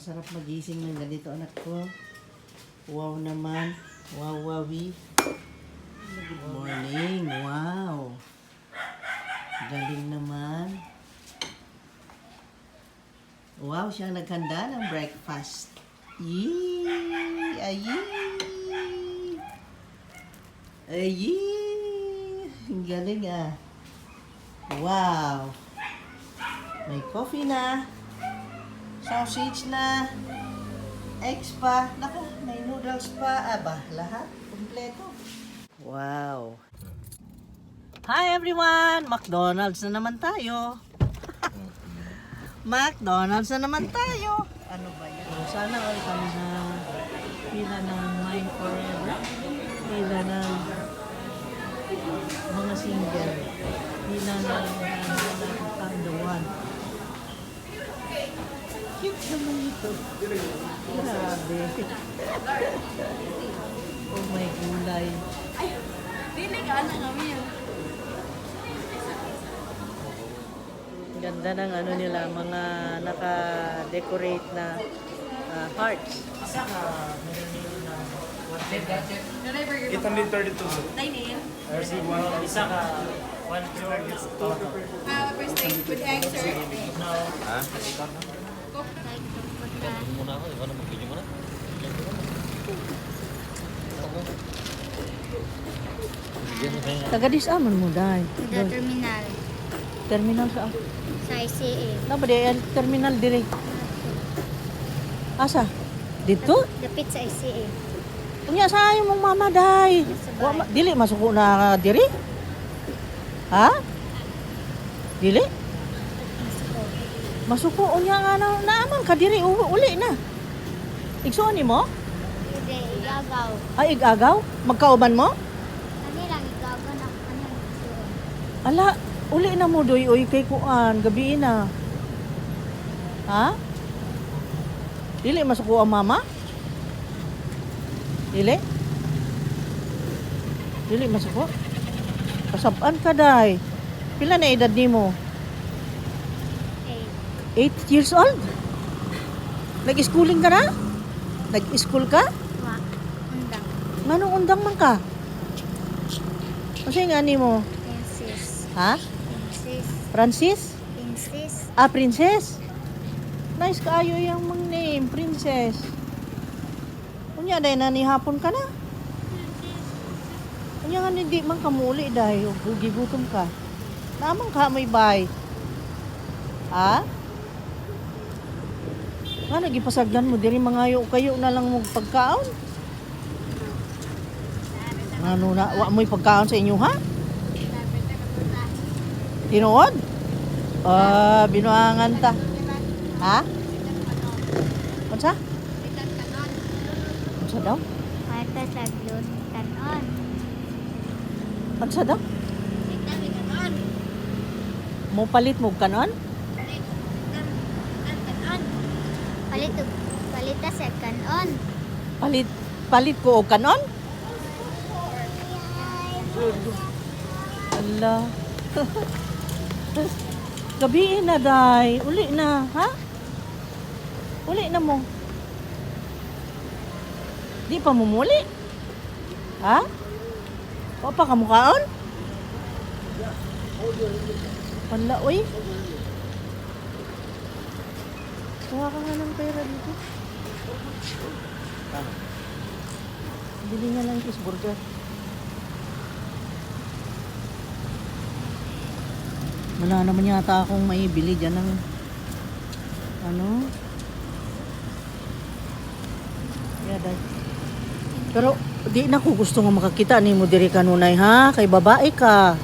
Ang sarap magising ng ganito, anak ko. Wow naman. Wow, wowie. Good morning. Wow. Galing naman. Wow, siya naghanda ng breakfast. Yee! Ayee! Ayee! Ang galing ah. Wow! May coffee na. Sausage na. Eggs pa. Naku, may noodles pa. Aba, lahat. Kompleto. Wow! Hi everyone! McDonald's na naman tayo. McDonald's na naman tayo. Ano ba yan? Sana all kami na pila ng Mine Forever. Pila ng mga single. Pila ng the one. Cute naman ito. Grabe. Oh my gulay. Ay, dili ka na kami yan. Ganda ng ano nila, mga naka-decorate na hearts. 832. Dining. Isa ka. First thing with egg, sir. Muna ako, ikaw na mag-video muna. Taga-disaman mo dahil. The terminal Terminal sa sa ICA. ba di terminal dire? Asa? Dito? Dapit sa ICA. Unya sa mong mama day. Wa dili masuko na diri? Ha? Dili? Masuko unya nga na naaman ka diri uli na. Igsuon nimo? Hindi, igagaw. Ay igagaw? Magkauban mo? Ano lang, igagaw na. Ano lang, suon. Ala, uli na mo doy oy kay kuan gabi na. Ha? Dili masuko ang mama? Dili? Dili masuko? Kasabaan ka day. Pila na edad nimo? 8 years old? Nag-schooling ka na? Nag-school ka? Wa, undang. Manong undang man ka? Kasi nga nimo? Princess. Ha? Princess. Francis? Princess. Ah, princess? Nice kaayo yung mga name, princess. Unya day na ni hapon ka na. Unya nga hindi man kamuli day, gigutom ka. Namang ka may bay. Ha? Nga nagipasagdan mo diri mangayo kayo na lang mo pagkaon. Ano na, wa mo'y pagkaon sa inyo ha? Tinuod? Binuangan ta. Ha? Unsa? Unsa daw? Marta sa Blut. Kanon. Unsa daw? Mo palit mo kanon? Palita sa kanon. Palit ko og kanon? Ala. Gabi na day. Uli na, ha? Uli na mo. Di pa mo muli? Ha? O pa kamukaon? Wala, uy. Kuha ka nga ng pera dito. Bili nga lang cheeseburger. Wala naman yata akong maibili dyan ng ano. Yaday. Pero di na ko gusto nga makakita ni mo diri kanunay ha. Kay babae ka.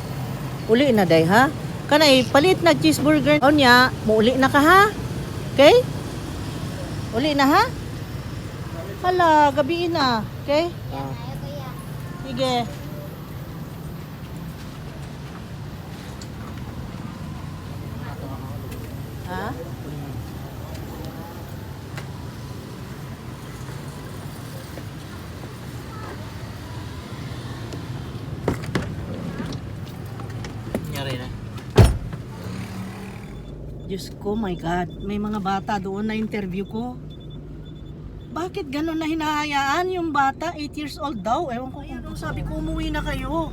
Uli na day ha. Kanay palit na cheeseburger. O niya, muuli na ka ha. Okay? Uli na ha. Hala, gabi na. Okay? Ayaw ko yan. Sige. Ha? Nangyari na. Diyos ko, my God. May mga bata doon na interview ko. Bakit gano'n na hinahayaan yung bata? 8 years old daw. Ewan ko kung sabi ko umuwi na kayo.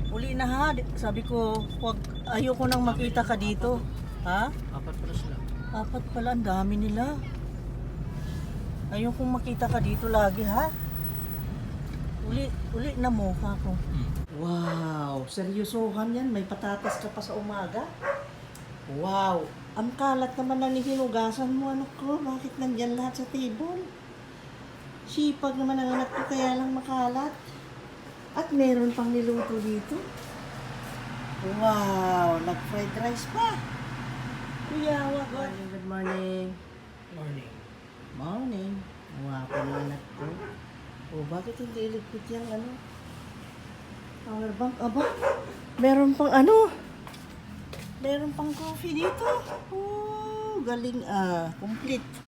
Uli na ha. Sabi ko, wag, ayoko nang makita ka dito. Ha? Apat pala sila. Apat pala, ang dami nila. Ayokong makita ka dito lagi ha. Uli na mo ako. Wow, seryosohan yan. May patatas ka pa sa umaga. Wow, ang kalat naman na hinugasan mo, anak ko. Bakit nandyan lahat sa table? Sipag naman ang anak ko, kaya lang makalat. At meron pang niluto dito. Wow, nag-fried rice pa. Kuya, good morning. Morning. Morning. Wapo ng anak ko. O, bakit hindi iligpit yung ano? Power bank, aba. Meron pang ano? Meron pang coffee dito. Oh, galing complete.